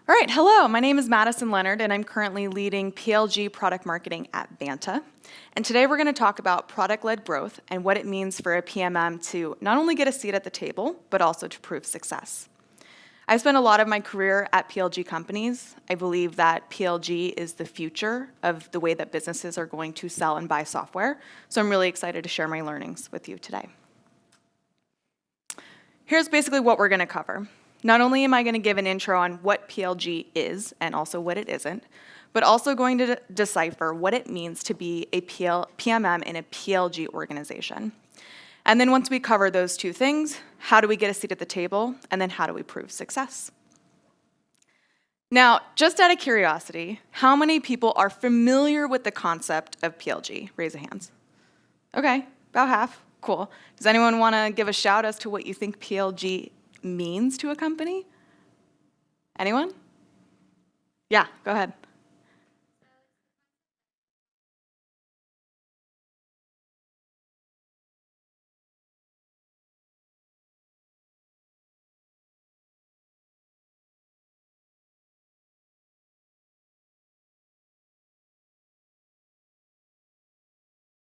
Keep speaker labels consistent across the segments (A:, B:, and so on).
A: All right, hello, my name is Madison Leonard, and I'm currently leading PLG product marketing at Vanta. And today we're going to talk about product-led growth and what it means for a PMM to not only get a seat at the table, but also to prove success. I've spent a lot of my career at PLG companies. I believe that PLG is the future of the way that businesses are going to sell and buy software, so I'm really excited to share my learnings with you today. Here's basically what we're going to cover. Not only am I going to give an intro on what PLG is and also what it isn't, but also going to decipher what it means to be a PMM in a PLG organization. And then once we cover those two things, how do we get a seat at the table, and then how do we prove success? Now, just out of curiosity, how many people are familiar with the concept of PLG? Raise your hands. Okay, about half. Cool. Does anyone want to give a shout as to what you think PLG means to a company? Anyone? Yeah, go ahead.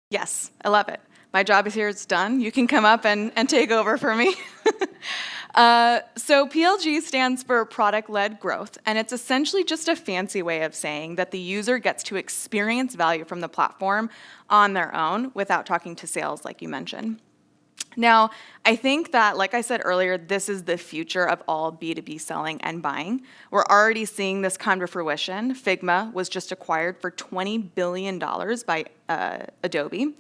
A: Yes, I love it. My job is here, it's done. You can come up and take over for me. So PLG stands for product-led growth, and it's essentially just a fancy way of saying that the user gets to experience value from the platform on their own without talking to sales, like you mentioned. Now, I think that, like I said earlier, this is the future of all B2B selling and buying. We're already seeing this come to fruition. Figma was just acquired for $20 billion by Adobe.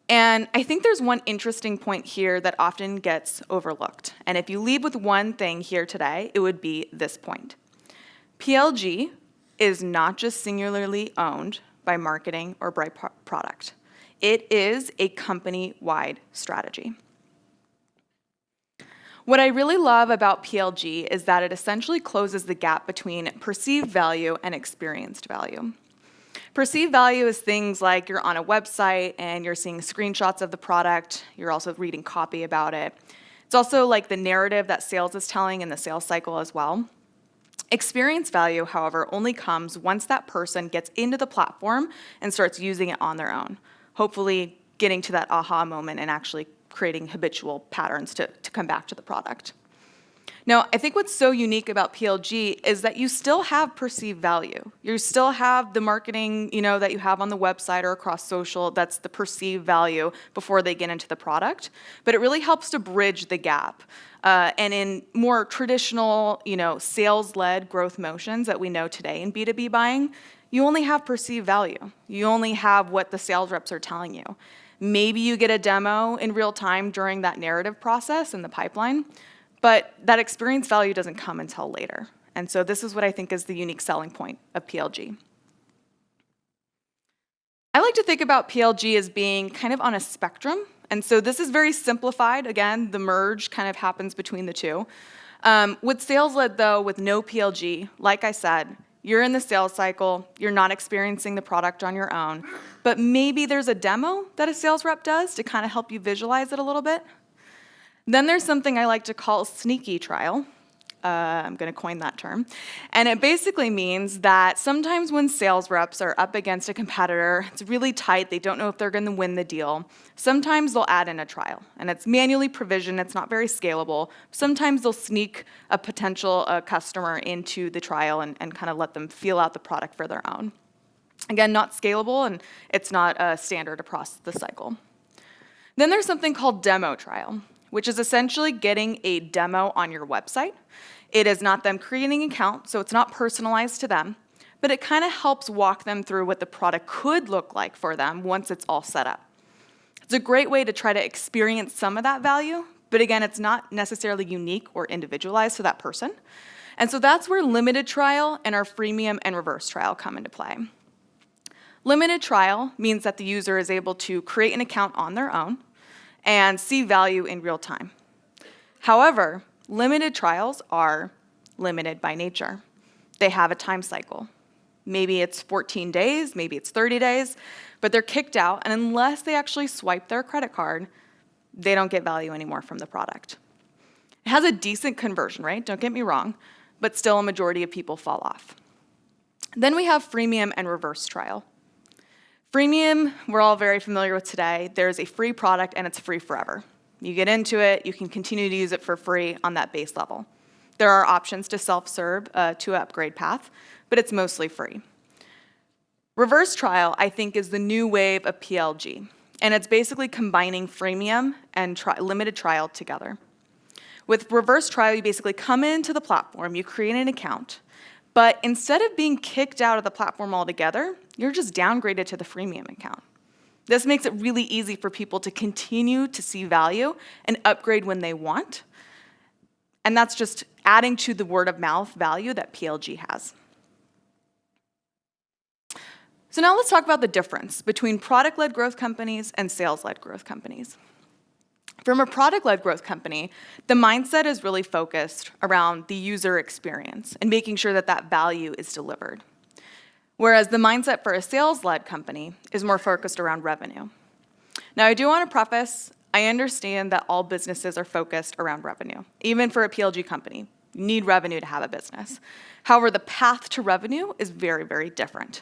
A: And I think there's one interesting point here that often gets overlooked. And if you leave with one thing here today, it would be this point. PLG is not just singularly owned by marketing or by product. It is a company-wide strategy. What I really love about PLG is that it essentially closes the gap between perceived value and experienced value. Perceived value is things like you're on a website and you're seeing screenshots of the product, you're also reading copy about it. It's also like the narrative that sales is telling in the sales cycle as well. Experience value, however, only comes once that person gets into the platform and starts using it on their own, hopefully getting to that aha moment and actually creating habitual patterns to come back to the product. Now, I think what's so unique about PLG is that you still have perceived value. You still have the marketing, that you have on the website or across social, that's the perceived value before they get into the product. But it really helps to bridge the gap. And in more traditional, sales-led growth motions that we know today in B2B buying, you only have perceived value. You only have what the sales reps are telling you. Maybe you get a demo in real time during that narrative process in the pipeline, but that experience value doesn't come until later. And so this is what I think is the unique selling point of PLG. I like to think about PLG as being kind of on a spectrum. And so this is very simplified. Again, the merge kind of happens between the two. With sales-led, though, with no PLG, like I said, you're in the sales cycle, you're not experiencing the product on your own, but maybe there's a demo that a sales rep does to kind of help you visualize it a little bit. Then there's something I like to call sneaky trial. I'm going to coin that term. And it basically means that sometimes when sales reps are up against a competitor, it's really tight, they don't know if they're going to win the deal, sometimes they'll add in a trial. And it's manually provisioned, it's not very scalable. Sometimes they'll sneak a potential customer into the trial and kind of let them feel out the product for their own. Again, not scalable, and it's not standard across the cycle. Then there's something called demo trial, which is essentially getting a demo on your website. It is not them creating an account, so it's not personalized to them, but it kind of helps walk them through what the product could look like for them once it's all set up. It's a great way to try to experience some of that value, but again, it's not necessarily unique or individualized to that person. And so that's where limited trial and our freemium and reverse trial come into play. Limited trial means that the user is able to create an account on their own and see value in real time. However, limited trials are limited by nature. They have a time cycle. Maybe it's 14 days, maybe it's 30 days, but they're kicked out, and unless they actually swipe their credit card, they don't get value anymore from the product. It has a decent conversion rate, don't get me wrong, but still a majority of people fall off. Then we have freemium and reverse trial. Freemium, we're all very familiar with today. There's a free product and it's free forever. You get into it, you can continue to use it for free on that base level. There are options to self-serve to an upgrade path, but it's mostly free. Reverse trial, I think, is the new wave of PLG, and it's basically combining freemium and limited trial together. With reverse trial, you basically come into the platform, you create an account, but instead of being kicked out of the platform altogether, you're just downgraded to the freemium account. This makes it really easy for people to continue to see value and upgrade when they want, and that's just adding to the word of mouth value that PLG has. So now let's talk about the difference between product-led growth companies and sales-led growth companies. From a product-led growth company, the mindset is really focused around the user experience and making sure that that value is delivered. Whereas the mindset for a sales-led company is more focused around revenue. Now, I do want to preface, I understand that all businesses are focused around revenue. Even for a PLG company, you need revenue to have a business. However, the path to revenue is very, very different.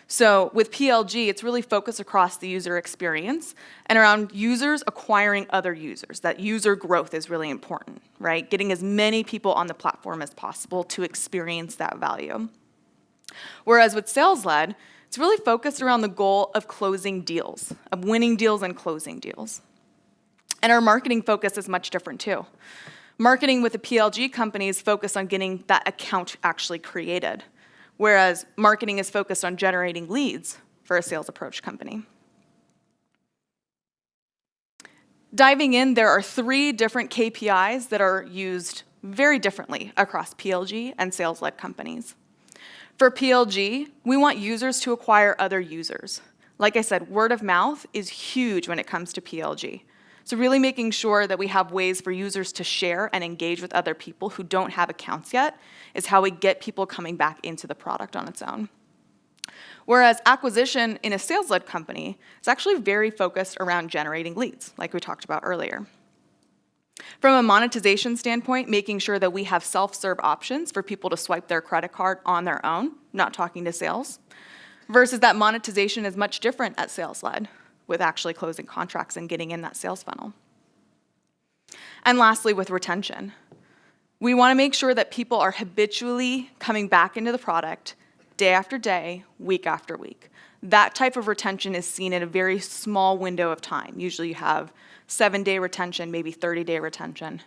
A: So with PLG, it's really focused across the user experience and around users acquiring other users. That user growth is really important, right? Getting as many people on the platform as possible to experience that value. Whereas with sales-led, it's really focused around the goal of closing deals, of winning deals and closing deals. And our marketing focus is much different too. Marketing with a PLG company is focused on getting that account actually created, whereas marketing is focused on generating leads for a sales approach company. Diving in, there are 3 different KPIs that are used very differently across PLG and sales-led companies. For PLG, we want users to acquire other users. Like I said, word of mouth is huge when it comes to PLG. So really making sure that we have ways for users to share and engage with other people who don't have accounts yet is how we get people coming back into the product on its own. Whereas acquisition in a sales-led company is actually very focused around generating leads, like we talked about earlier. From a monetization standpoint, making sure that we have self-serve options for people to swipe their credit card on their own, not talking to sales, versus that monetization is much different at sales-led, with actually closing contracts and getting in that sales funnel. And lastly, with retention. We want to make sure that people are habitually coming back into the product day after day, week after week. That type of retention is seen in a very small window of time. Usually you have 7-day retention, maybe 30-day retention.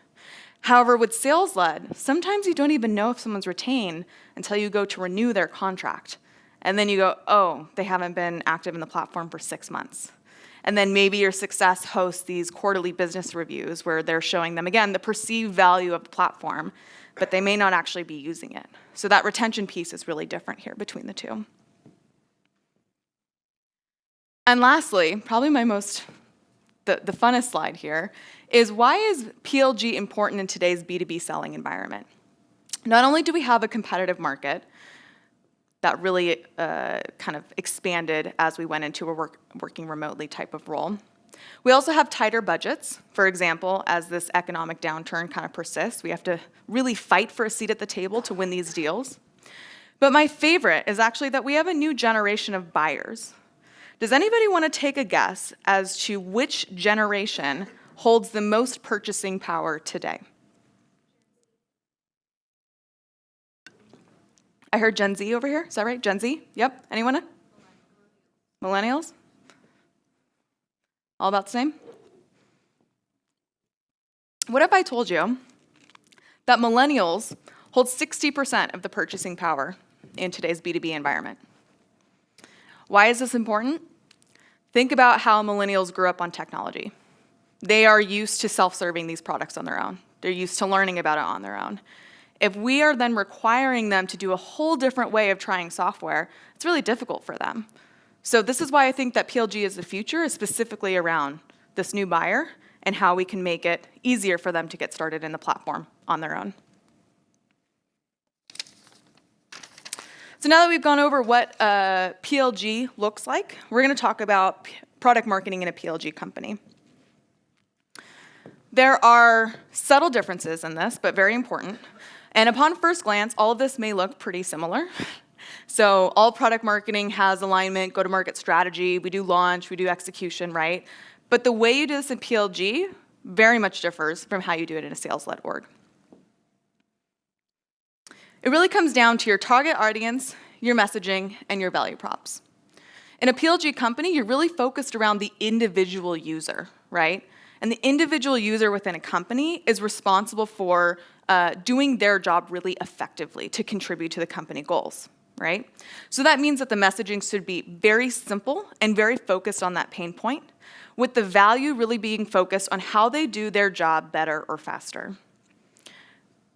A: However, with sales-led, sometimes you don't even know if someone's retained until you go to renew their contract. And then you go, oh, they haven't been active in the platform for 6 months. And then maybe your success hosts these quarterly business reviews where they're showing them, again, the perceived value of the platform, but they may not actually be using it. So that retention piece is really different here between the two. And lastly, probably the funnest slide here, is why is PLG important in today's B2B selling environment? Not only do we have a competitive market that really kind of expanded as we went into a working remotely type of role, we also have tighter budgets. For example, as this economic downturn kind of persists, we have to really fight for a seat at the table to win these deals. But my favorite is actually that we have a new generation of buyers. Does anybody want to take a guess as to which generation holds the most purchasing power today? I heard Gen Z over here. Is that right? Gen Z? Yep. Anyone? Millennials? All about the same? What if I told you that millennials hold 60% of the purchasing power in today's B2B environment? Why is this important? Think about how millennials grew up on technology. They are used to self-serving these products on their own. They're used to learning about it on their own. If we are then requiring them to do a whole different way of trying software, it's really difficult for them. So this is why I think that PLG is the future, is specifically around this new buyer and how we can make it easier for them to get started in the platform on their own. So now that we've gone over what PLG looks like, we're going to talk about product marketing in a PLG company. There are subtle differences in this, but very important. And upon first glance, all of this may look pretty similar. So all product marketing has alignment, go-to-market strategy, we do launch, we do execution, right? But the way you do this in PLG very much differs from how you do it in a sales-led org. It really comes down to your target audience, your messaging, and your value props. In a PLG company, you're really focused around the individual user, right? And the individual user within a company is responsible for doing their job really effectively to contribute to the company goals, right? So that means that the messaging should be very simple and very focused on that pain point, with the value really being focused on how they do their job better or faster.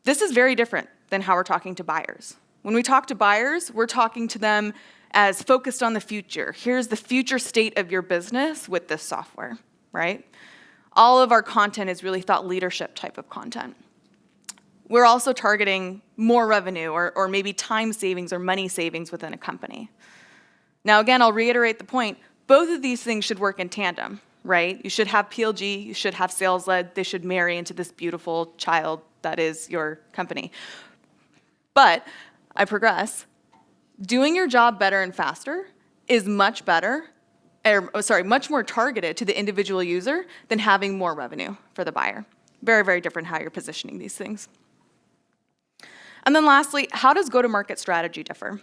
A: This is very different than how we're talking to buyers. When we talk to buyers, we're talking to them as focused on the future. Here's the future state of your business with this software, right? All of our content is really thought leadership type of content. We're also targeting more revenue or maybe time savings or money savings within a company. Now, again, I'll reiterate the point. Both of these things should work in tandem, right? You should have PLG, you should have sales-led, they should marry into this beautiful child that is your company. But I progress. Doing your job better and faster is much more targeted to the individual user than having more revenue for the buyer. Very, very different how you're positioning these things. And then lastly, how does go-to-market strategy differ?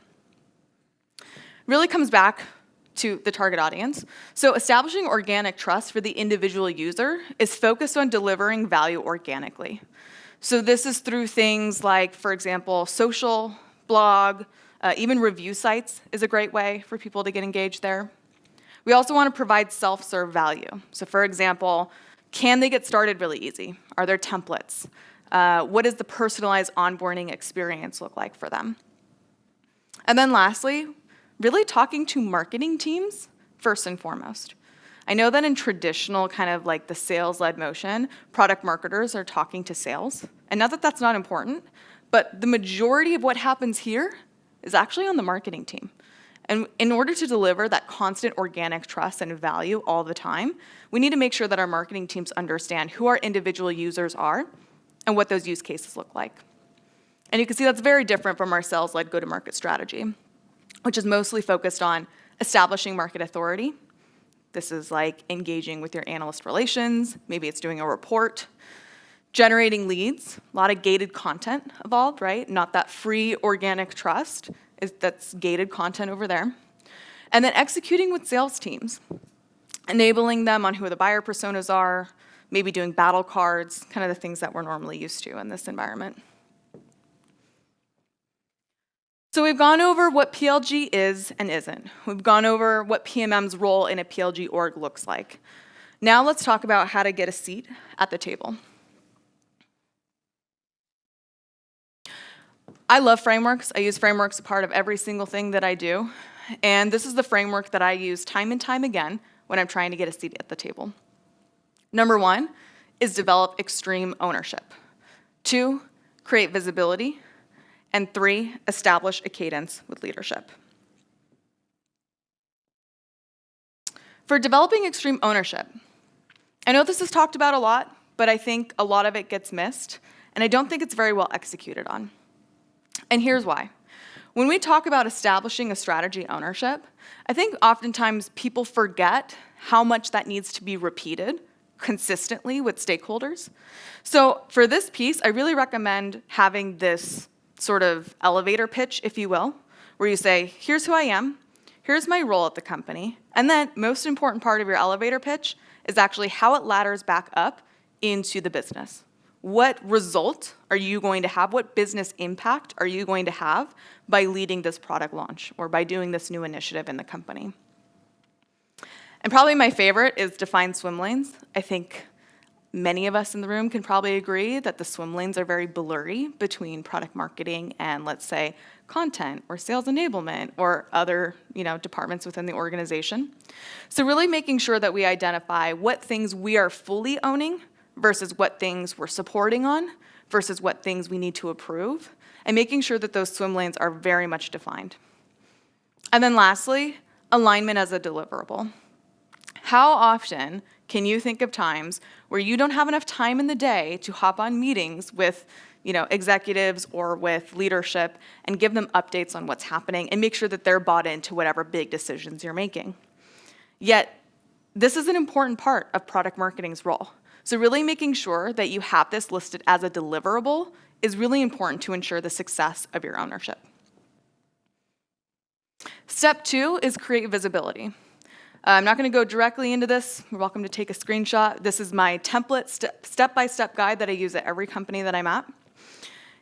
A: Really comes back to the target audience. So establishing organic trust for the individual user is focused on delivering value organically. So this is through things like, for example, social, blog, even review sites is a great way for people to get engaged there. We also want to provide self-serve value. So for example, can they get started really easy? Are there templates? What does the personalized onboarding experience look like for them? And then lastly, really talking to marketing teams first and foremost. I know that in traditional kind of like the sales-led motion, product marketers are talking to sales. And not that that's not important, but the majority of what happens here is actually on the marketing team. And in order to deliver that constant organic trust and value all the time, we need to make sure that our marketing teams understand who our individual users are and what those use cases look like. And you can see that's very different from our sales-led go-to-market strategy, which is mostly focused on establishing market authority. This is like engaging with your analyst relations, maybe it's doing a report, generating leads, a lot of gated content involved, right? Not that free organic trust, that's gated content over there. And then executing with sales teams, enabling them on who the buyer personas are, maybe doing battle cards, kind of the things that we're normally used to in this environment. So we've gone over what PLG is and isn't. We've gone over what PMM's role in a PLG org looks like. Now let's talk about how to get a seat at the table. I love frameworks. I use frameworks as a part of every single thing that I do. And this is the framework that I use time and time again when I'm trying to get a seat at the table. Number 1 is develop extreme ownership. 2, create visibility. And 3, establish a cadence with leadership. For developing extreme ownership, I know this is talked about a lot, but I think a lot of it gets missed, and I don't think it's very well executed on. And here's why. When we talk about establishing a strategy ownership, I think oftentimes people forget how much that needs to be repeated consistently with stakeholders. So for this piece, I really recommend having this sort of elevator pitch, if you will, where you say, here's who I am, here's my role at the company, and then most important part of your elevator pitch is actually how it ladders back up into the business. What result are you going to have? What business impact are you going to have by leading this product launch or by doing this new initiative in the company? And probably my favorite is define swim lanes. I think many of us in the room can probably agree that the swim lanes are very blurry between product marketing and, let's say, content or sales enablement or other, departments within the organization. So really making sure that we identify what things we are fully owning versus what things we're supporting on versus what things we need to approve, and making sure that those swim lanes are very much defined. And then lastly, alignment as a deliverable. How often can you think of times where you don't have enough time in the day to hop on meetings with, executives or with leadership and give them updates on what's happening and make sure that they're bought into whatever big decisions you're making. Yet, this is an important part of product marketing's role. So really making sure that you have this listed as a deliverable is really important to ensure the success of your ownership. Step 2 is create visibility. I'm not going to go directly into this. You're welcome to take a screenshot. This is my template step-by-step guide that I use at every company that I'm at.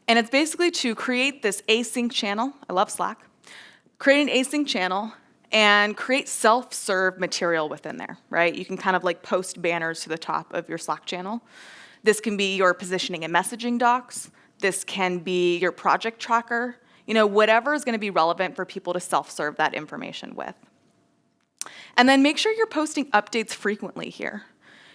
A: And it's basically to create this async channel. I love Slack. Create an async channel and create self-serve material within there, right? You can kind of like post banners to the top of your Slack channel. This can be your positioning and messaging docs. This can be your project tracker. Whatever is going to be relevant for people to self-serve that information with. And then make sure you're posting updates frequently here.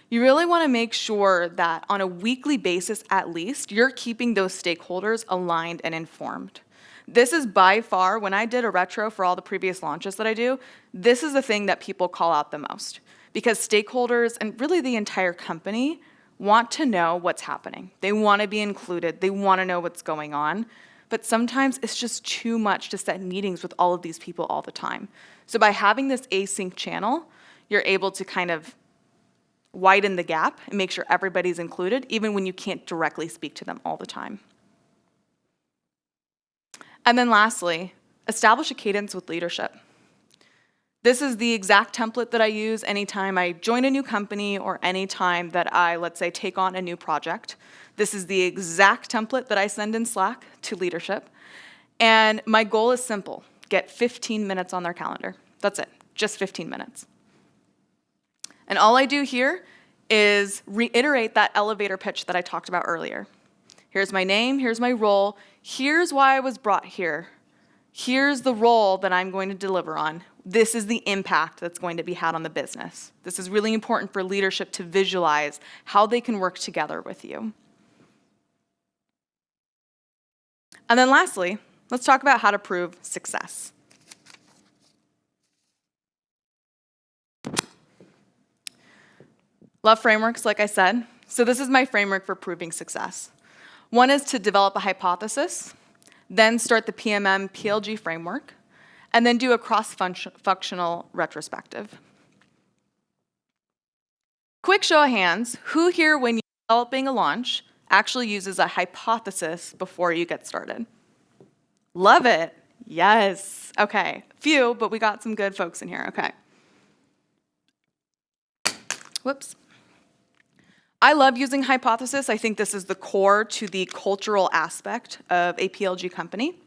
A: You really want to make sure that on a weekly basis at least, you're keeping those stakeholders aligned and informed. This is by far, when I did a retro for all the previous launches that I do, this is the thing that people call out the most. Because stakeholders, and really the entire company, want to know what's happening. They want to be included. They want to know what's going on. But sometimes it's just too much to set meetings with all of these people all the time. So by having this async channel, you're able to kind of widen the gap and make sure everybody's included, even when you can't directly speak to them all the time. And then lastly, establish a cadence with leadership. This is the exact template that I use anytime I join a new company or anytime that I, let's say, take on a new project. This is the exact template that I send in Slack to leadership. And my goal is simple. Get 15 minutes on their calendar. That's it, just 15 minutes. And all I do here is reiterate that elevator pitch that I talked about earlier. Here's my name, here's my role, here's why I was brought here. Here's the role that I'm going to deliver on. This is the impact that's going to be had on the business. This is really important for leadership to visualize how they can work together with you. And then lastly, let's talk about how to prove success. Love frameworks, like I said. So this is my framework for proving success. One is to develop a hypothesis, then start the PMM PLG framework, and then do a cross-functional retrospective. Quick show of hands, who here, when you're developing a launch, actually uses a hypothesis before you get started? Love it. Yes. Okay. Few, but we got some good folks in here. Okay. Whoops. I love using hypothesis. I think this is the core to the cultural aspect of a PLG company.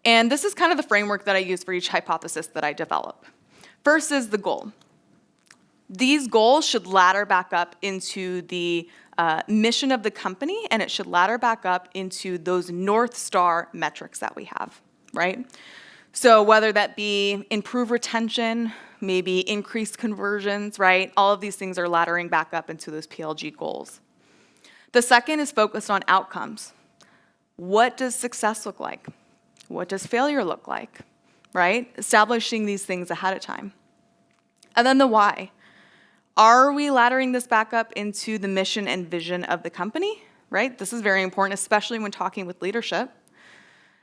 A: And this is kind of the framework that I use for each hypothesis that I develop. First is the goal. These goals should ladder back up into the mission of the company, and it should ladder back up into those North Star metrics that we have, right? So whether that be improve retention, maybe increased conversions, right? All of these things are laddering back up into those PLG goals. The second is focused on outcomes. What does success look like? What does failure look like, right? Establishing these things ahead of time. And then the why. Are we laddering this back up into the mission and vision of the company, right? This is very important, especially when talking with leadership.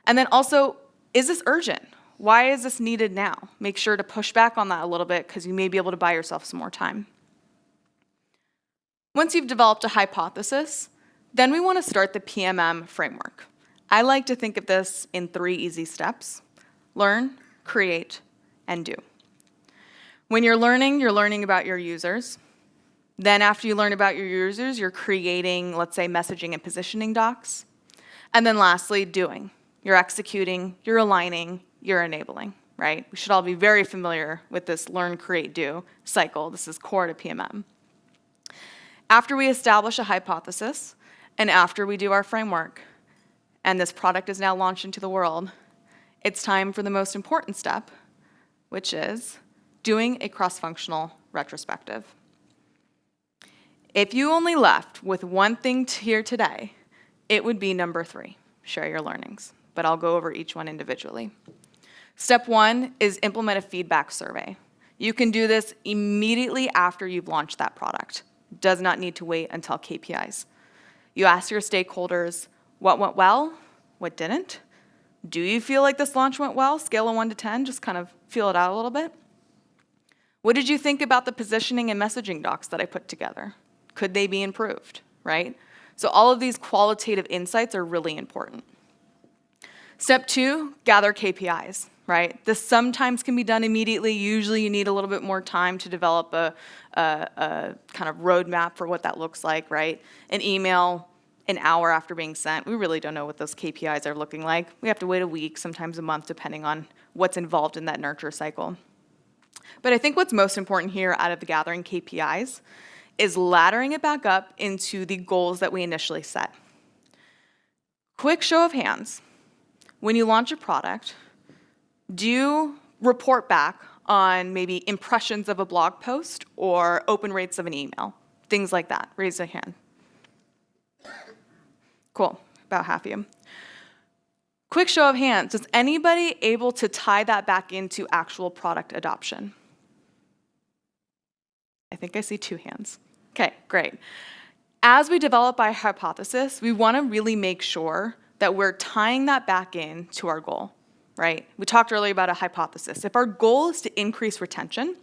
A: And then also, is this urgent? Why is this needed now? Make sure to push back on that a little bit because you may be able to buy yourself some more time. Once you've developed a hypothesis, then we want to start the PMM framework. I like to think of this in 3 easy steps: learn, create, and do. When you're learning about your users. Then after you learn about your users, you're creating, let's say, messaging and positioning docs. And then lastly, doing. You're executing, you're aligning, you're enabling, right? We should all be very familiar with this learn, create, do cycle. This is core to PMM. After we establish a hypothesis, and after we do our framework, and this product is now launched into the world, it's time for the most important step, which is doing a cross-functional retrospective. If you only left with one thing here today, it would be number 3, share your learnings. But I'll go over each one individually. Step 1 is implement a feedback survey. You can do this immediately after you've launched that product. Does not need to wait until KPIs. You ask your stakeholders, What went well? What didn't? Do you feel like this launch went well? Scale of 1 to 10, just kind of feel it out a little bit. What did you think about the positioning and messaging docs that I put together? Could they be improved, right? So all of these qualitative insights are really important. Step 2, gather KPIs, right? This sometimes can be done immediately. Usually you need a little bit more time to develop a kind of roadmap for what that looks like, right? An email, an hour after being sent, we really don't know what those KPIs are looking like. We have to wait a week, sometimes a month, depending on what's involved in that nurture cycle. But I think what's most important here out of the gathering KPIs is laddering it back up into the goals that we initially set. Quick show of hands. When you launch a product, do you report back on maybe impressions of a blog post or open rates of an email? Things like that. Raise a hand. Cool, about half of you. Quick show of hands. Is anybody able to tie that back into actual product adoption? I think I see 2 hands. Okay, great. As we develop our hypothesis, we want to really make sure that we're tying that back in to our goal, right? We talked earlier about a hypothesis. If our goal is to increase retention,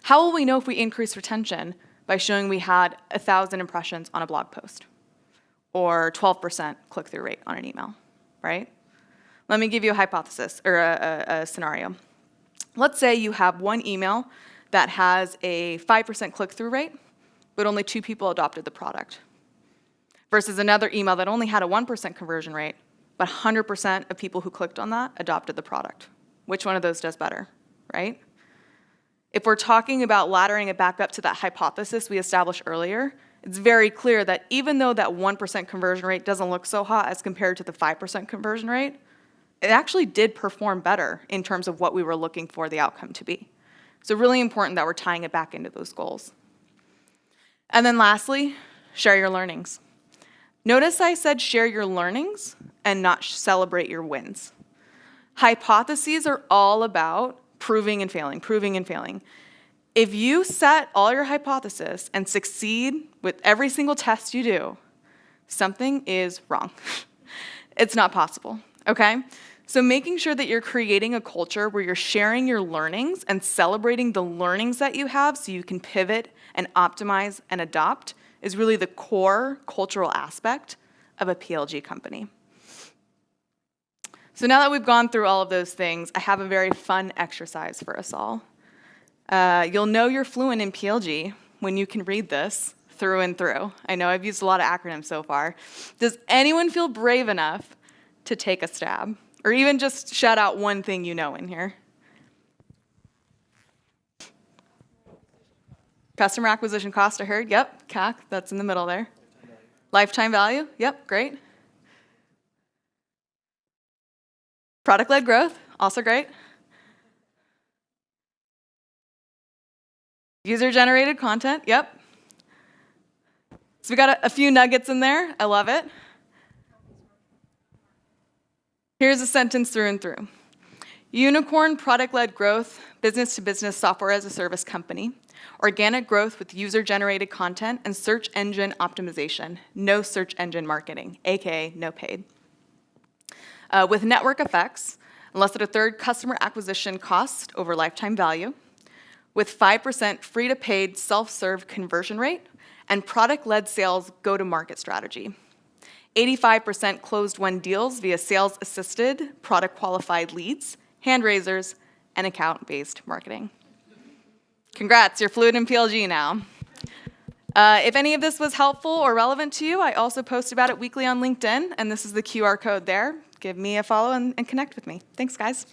A: how will we know if we increase retention? By showing we had 1,000 impressions on a blog post or 12% click-through rate on an email, right? Let me give you a hypothesis or a scenario. Let's say you have one email that has a 5% click-through rate, but only 2 people adopted the product, versus another email that only had a 1% conversion rate, but 100% of people who clicked on that adopted the product. Which one of those does better, right? If we're talking about laddering it back up to that hypothesis we established earlier, it's very clear that even though that 1% conversion rate doesn't look so hot as compared to the 5% conversion rate, it actually did perform better in terms of what we were looking for the outcome to be. So really important that we're tying it back into those goals. And then lastly, share your learnings. Notice I said share your learnings and not celebrate your wins. Hypotheses are all about proving and failing, proving and failing. If you set all your hypotheses and succeed with every single test you do, something is wrong. It's not possible, okay? So making sure that you're creating a culture where you're sharing your learnings and celebrating the learnings that you have so you can pivot and optimize and adopt is really the core cultural aspect of a PLG company. So now that we've gone through all of those things, I have a very fun exercise for us all. You'll know you're fluent in PLG when you can read this through and through. I know I've used a lot of acronyms so far. Does anyone feel brave enough to take a stab? Or even just shout out one thing you know in here. Customer acquisition cost, I heard. Yep, CAC, that's in the middle there. Lifetime value, yep, great. Product-led growth, also great. User-generated content, yep. So we got a few nuggets in there, I love it. Here's a sentence through and through. Unicorn product-led growth, business-to-business software as a service company. Organic growth with user-generated content and search engine optimization. No search engine marketing, AKA no paid. With network effects, less than a third customer acquisition cost over lifetime value. With 5% free-to-paid self-serve conversion rate and product-led sales go-to-market strategy. 85% closed-won deals via sales-assisted, product-qualified leads, hand raisers, and account-based marketing. Congrats, you're fluent in PLG now. If any of this was helpful or relevant to you, I also post about it weekly on LinkedIn, and this is the QR code there. Give me a follow and connect with me. Thanks, guys.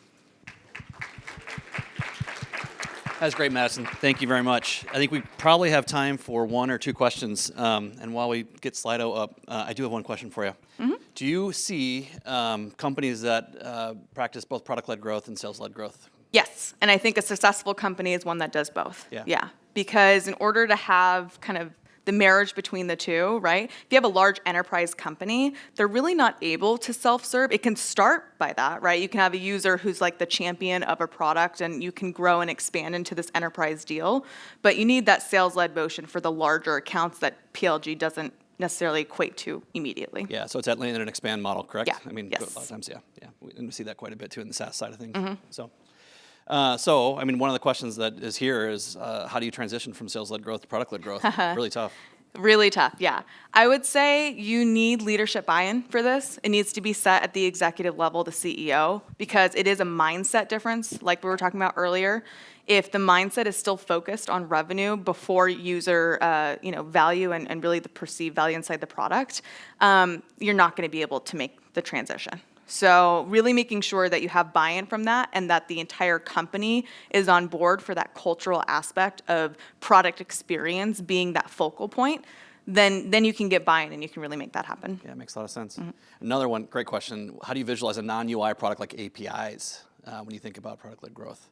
B: That's great, Madison. Thank you very much. I think we probably have time for 1 or 2 questions. And while we get Slido up, I do have one question for you. Mm-hmm. Do you see companies that practice both product-led growth and sales-led growth?
A: Yes, and I think a successful company is one that does both. Yeah, because in order to have kind of the marriage between the two, right? If you have a large enterprise company, they're really not able to self-serve. It can start by that, right? You can have a user who's like the champion of a product and you can grow and expand into this enterprise deal, but you need that sales-led motion for the larger accounts that PLG doesn't necessarily equate to immediately.
B: Yeah, so it's that land and expand model, correct?
A: Yeah,
B: I mean,
A: yes.
B: a lot of times, yeah. We see that quite a bit too in the SaaS side of things. So, I mean, one of the questions that is here is how do you transition from sales-led growth to product-led growth? Really tough.
A: Really tough, yeah. I would say you need leadership buy-in for this. It needs to be set at the executive level, the CEO, because it is a mindset difference, like we were talking about earlier. If the mindset is still focused on revenue before user value and really the perceived value inside the product, you're not going to be able to make the transition. So really making sure that you have buy-in from that and that the entire company is on board for that cultural aspect of product experience being that focal point, then you can get buy-in and you can really make that happen.
B: Yeah, it makes a lot of sense. Another one, great question. How do you visualize a non-UI product like APIs when you think about product-led growth?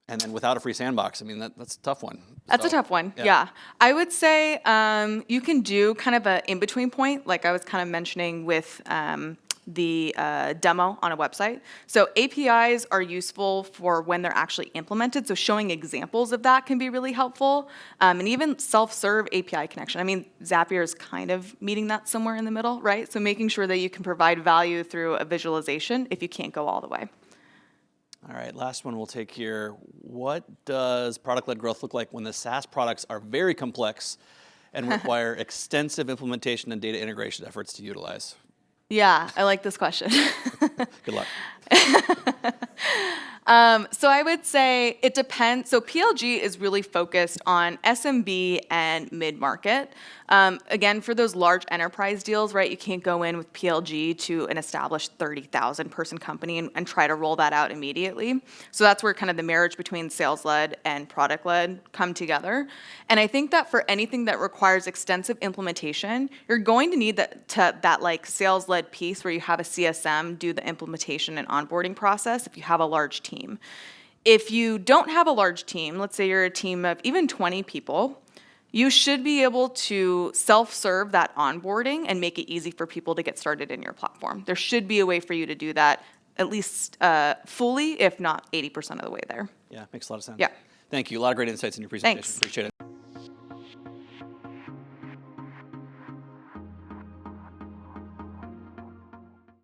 B: And then without a free sandbox, I mean, that's a tough one.
A: That's a tough one, yeah. I would say you can do kind of an in-between point, like I was kind of mentioning with the demo on a website. So APIs are useful for when they're actually implemented. So showing examples of that can be really helpful. And even self-serve API connection. I mean, Zapier is kind of meeting that somewhere in the middle, right? So making sure that you can provide value through a visualization if you can't go all the way.
B: All right, last one we'll take here. What does product-led growth look like when the SaaS products are very complex and require extensive implementation and data integration efforts to utilize?
A: Yeah, I like this question.
B: Good luck.
A: So I would say it depends. So PLG is really focused on SMB and mid-market. Again, for those large enterprise deals, right, you can't go in with PLG to an established 30,000 person company and try to roll that out immediately. So that's where kind of the marriage between sales-led and product-led come together. And I think that for anything that requires extensive implementation, you're going to need that like sales-led piece where you have a CSM do the implementation and onboarding process if you have a large team. If you don't have a large team, let's say you're a team of even 20 people, you should be able to self-serve that onboarding and make it easy for people to get started in your platform. There should be a way for you to do that at least fully, if not 80% of the way there.
B: Yeah, makes a lot of sense.
A: Yeah.
B: Thank you. A lot of great insights in your presentation.
A: Thanks.
B: Appreciate it.